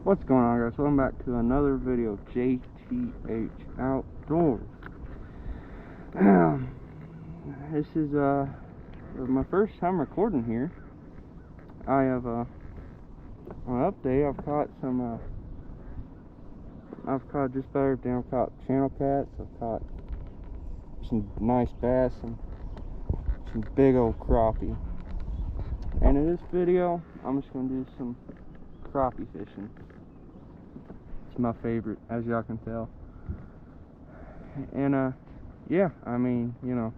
What's going on, guys? Welcome back to another video of JTH Outdoors. This is my first time recording here. I have an update. I've caught just about everything. I've caught channel cats, I've caught some nice bass, and some big old crappie. And in this video, I'm just going to do some crappie fishing. It's my favorite, as y'all can tell. And yeah, I mean, you know,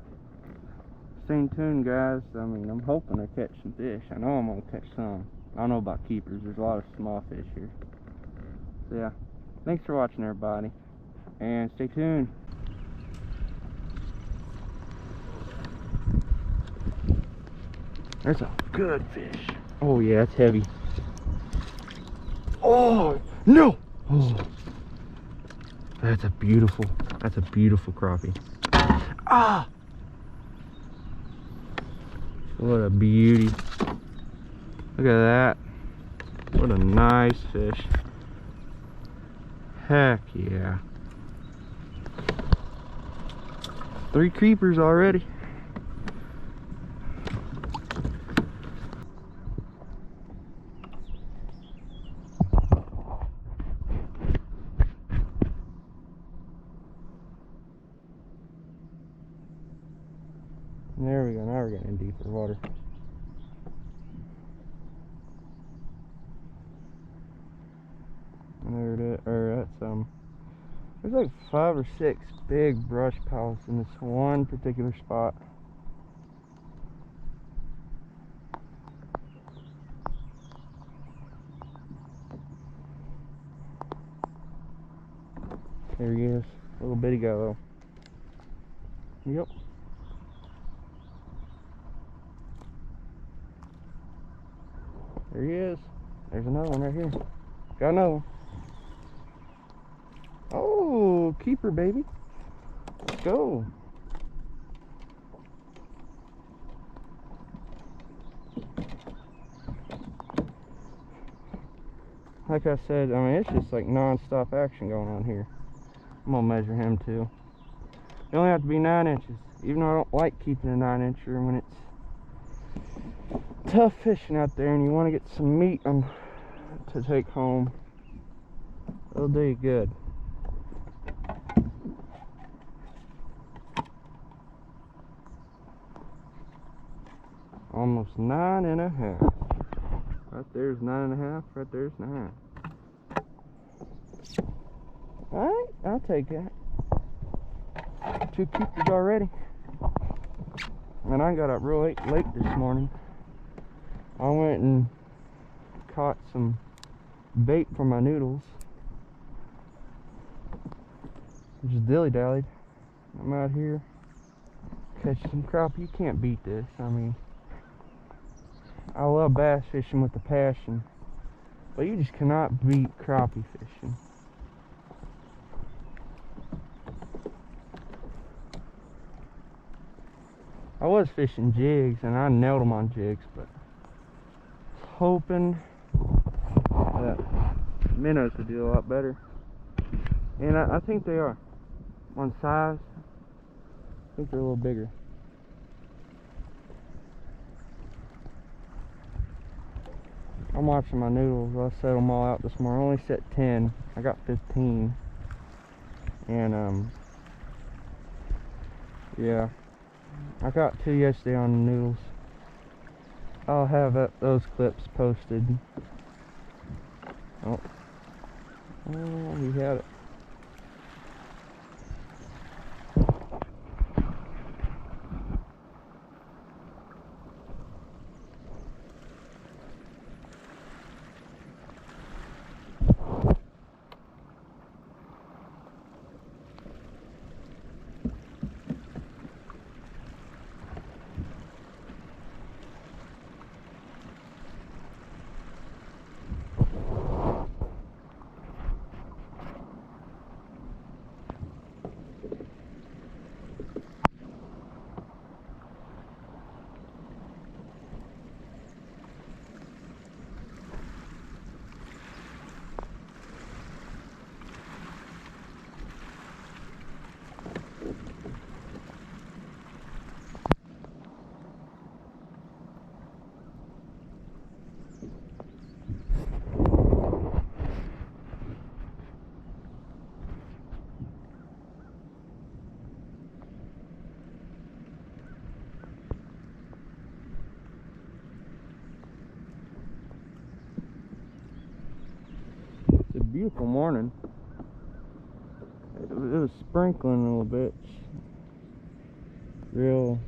stay tuned, guys. I mean, I'm hoping to catch some fish. I know I'm gonna catch some. I don't know about keepers. There's a lot of small fish here. So yeah, thanks for watching, everybody, and stay tuned. There's a good fish. Oh yeah, it's heavy. Oh no! Oh, that's a beautiful crappie. Ah! What a beauty. Look at that. What a nice fish. Heck yeah. 3 creepers already. There we go, now we're getting in deeper water. And there it is, there's like 5 or 6 big brush piles in this one particular spot. There he is, little bitty guy though. Yep. There he is. There's another one right here. Got another one. Oh, keeper, baby. Let's go. Like I said, I mean, it's just like non-stop action going on here. I'm gonna measure him too. You only have to be 9 inches. Even though I don't like keeping a 9-incher when it's tough fishing out there and you want to get some meat to take home, it'll do you good. Almost 9.5. Right there's 9.5. Right there's 9. Alright, I'll take that. 2 keepers already. And I got up real late this morning. I went and caught some bait for my noodles. Just dilly-dallied. I'm out here catching some crappie. You can't beat this. I mean, I love bass fishing with a passion, but you just cannot beat crappie fishing. I was fishing jigs and I nailed them on jigs, but hoping that minnows would do a lot better, and I think they are. On size, I think they're a little bigger. I'm watching my noodles. I set them all out this morning. I only set 10. I got 15, and yeah, I got 2 yesterday on the noodles. I'll have those clips posted. Oh, he had it. beautiful morning. It was sprinkling a little bit. Real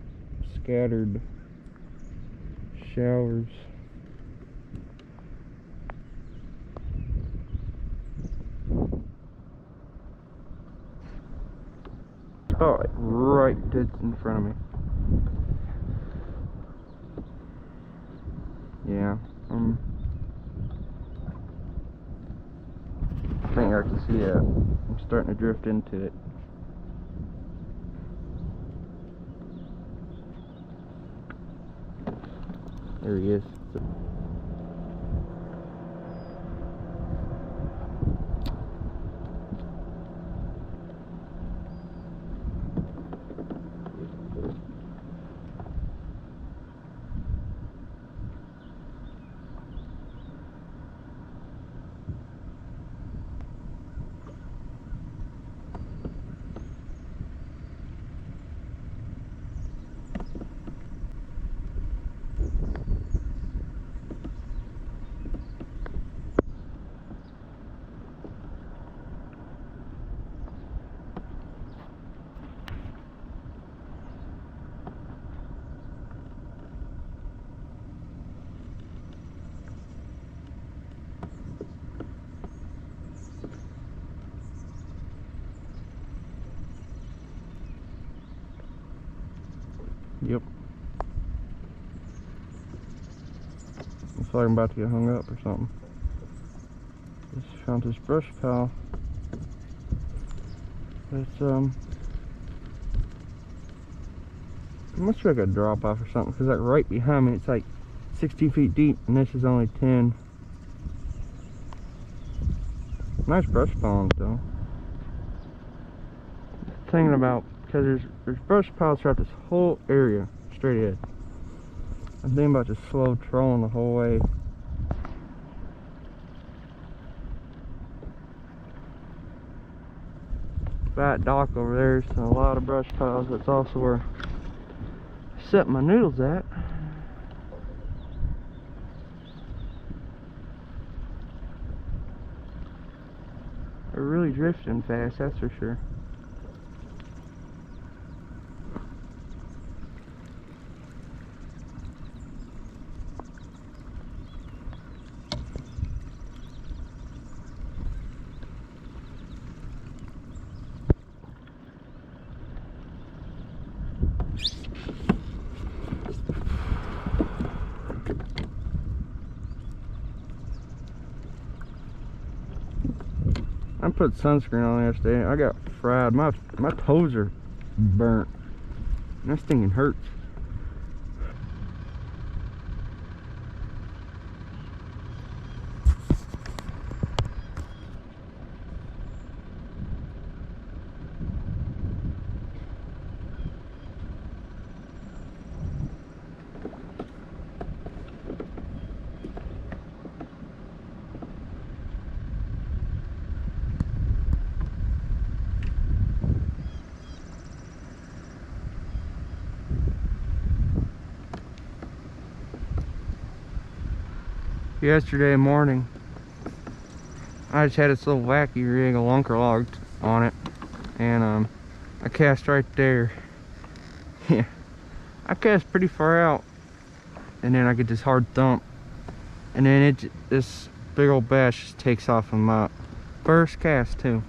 scattered showers. Oh, like right dead in front of me. Yeah, I think I can see it. I'm starting to drift into it. There he is. Yep. Looks like I'm about to get hung up or something. Just found this brush pile. It's it must be like a drop off or something, because like right behind me it's like 16 feet deep and this is only 10. Nice brush pile though. Thinking about, because there's brush piles throughout this whole area straight ahead. I'm thinking about just slow trolling the whole way. That dock over there is a lot of brush piles. That's also where I set my noodles at. They're really drifting fast, that's for sure. I put sunscreen on yesterday. I got fried. My toes are burnt. And that stinging hurts. Yesterday morning, I just had this little wacky rig, a lunker log on it, and I cast right there. Yeah, I cast pretty far out, and then I get this hard thump, and then this big old bass just takes off on my first cast too.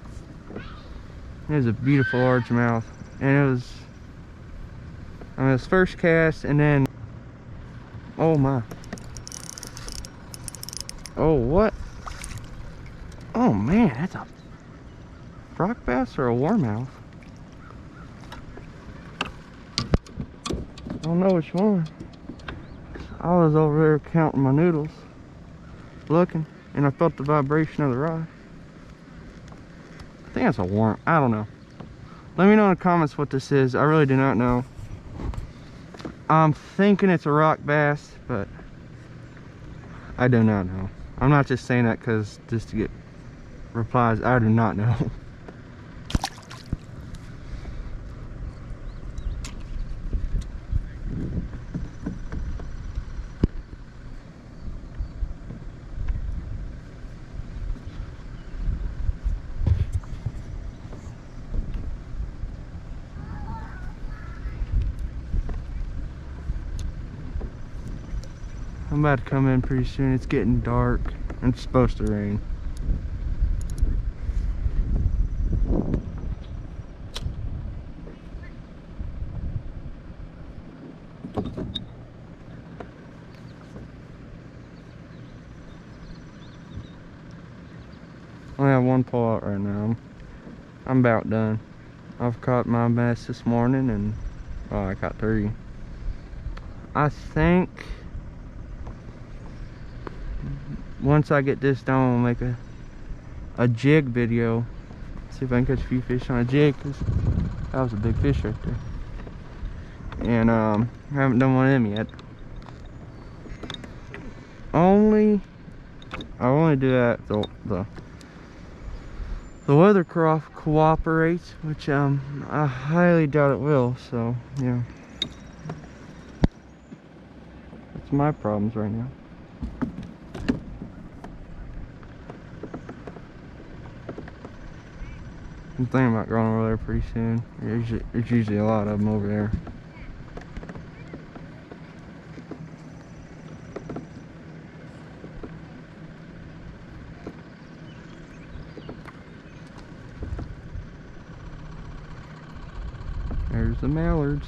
It was a beautiful largemouth, and it was on his first cast, and then oh my. Oh, what? Oh man, that's a rock bass or a warmouth? I don't know which one. I was over there counting my noodles, looking, and I felt the vibration of the rod. I think that's a worm. I don't know. Let me know in the comments what this is. I really do not know. I'm thinking it's a rock bass, but I do not know. I'm not just saying that because just to get replies. I do not know. I'm about to come in pretty soon. It's getting dark and it's supposed to rain. I have one pull out right now. I'm about done. I've caught my bass this morning, and oh, I caught 3. I think once I get this done, I'll make a jig video. See if I can catch a few fish on a jig, cause that was a big fish right there. And I haven't done one of them yet. I only do that if the weather cooperates, which I highly doubt it will. So yeah, that's my problems right now. I'm thinking about going over there pretty soon. There's usually a lot of them over there. There's the mallards.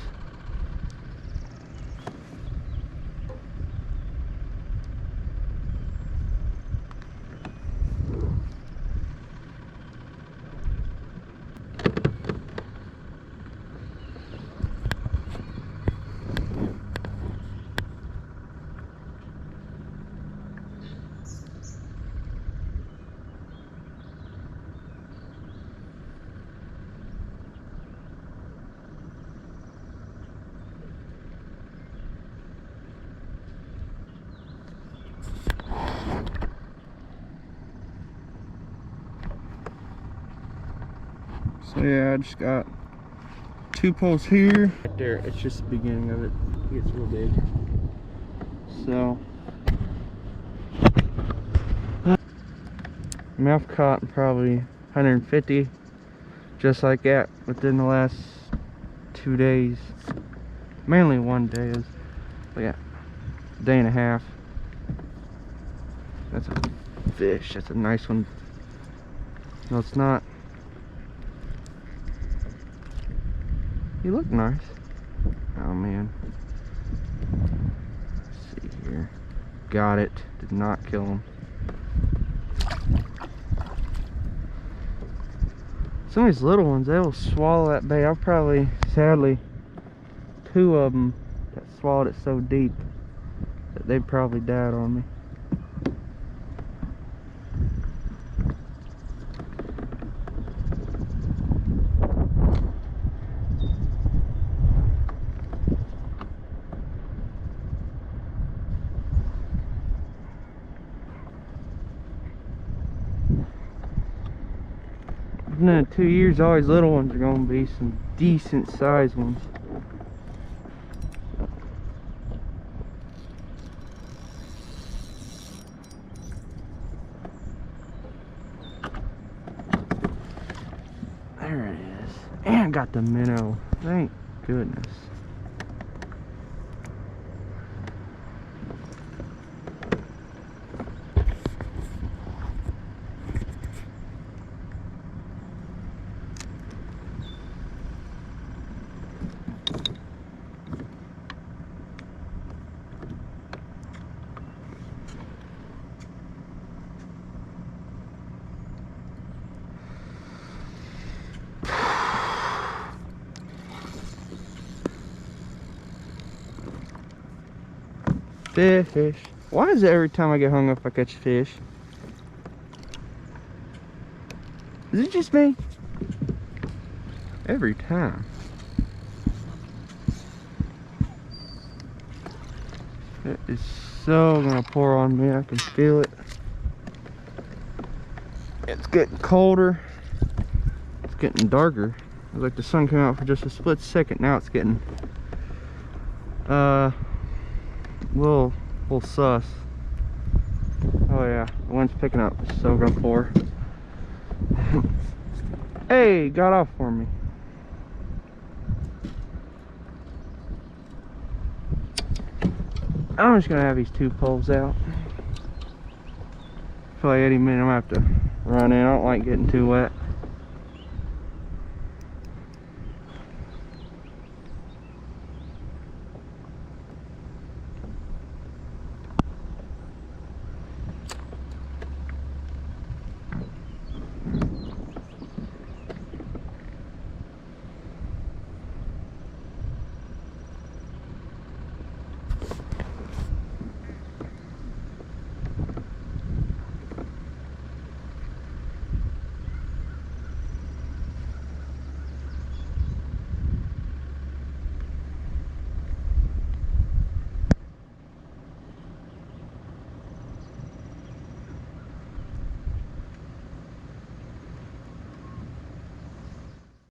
So yeah, I just got 2 poles here. Right there, it's just the beginning of it. It gets real big. So, I mean, I've caught probably 150 just like that within the last 2 days. Mainly one day is, but yeah, a day and a half. That's a fish. That's a nice one. No, it's not. You look nice. Oh man. Let's see here. Got it. Did not kill him. Some of these little ones, they will swallow that bait. I've probably, sadly, 2 of them that swallowed it so deep that they probably died on me. And then in 2 years, all these little ones are going to be some decent sized ones. There it is. And got the minnow. Thank goodness. Fish. Why is it every time I get hung up I catch a fish? Is it just me? Every time. It is so gonna pour on me. I can feel it. It's getting colder. It's getting darker. It was like the sun came out for just a split second. Now it's getting little sus. Oh yeah, the wind's picking up. It's so gonna pour. Hey, got off for me. I'm just gonna have these 2 poles out. I feel like any minute I'm gonna have to run in. I don't like getting too wet.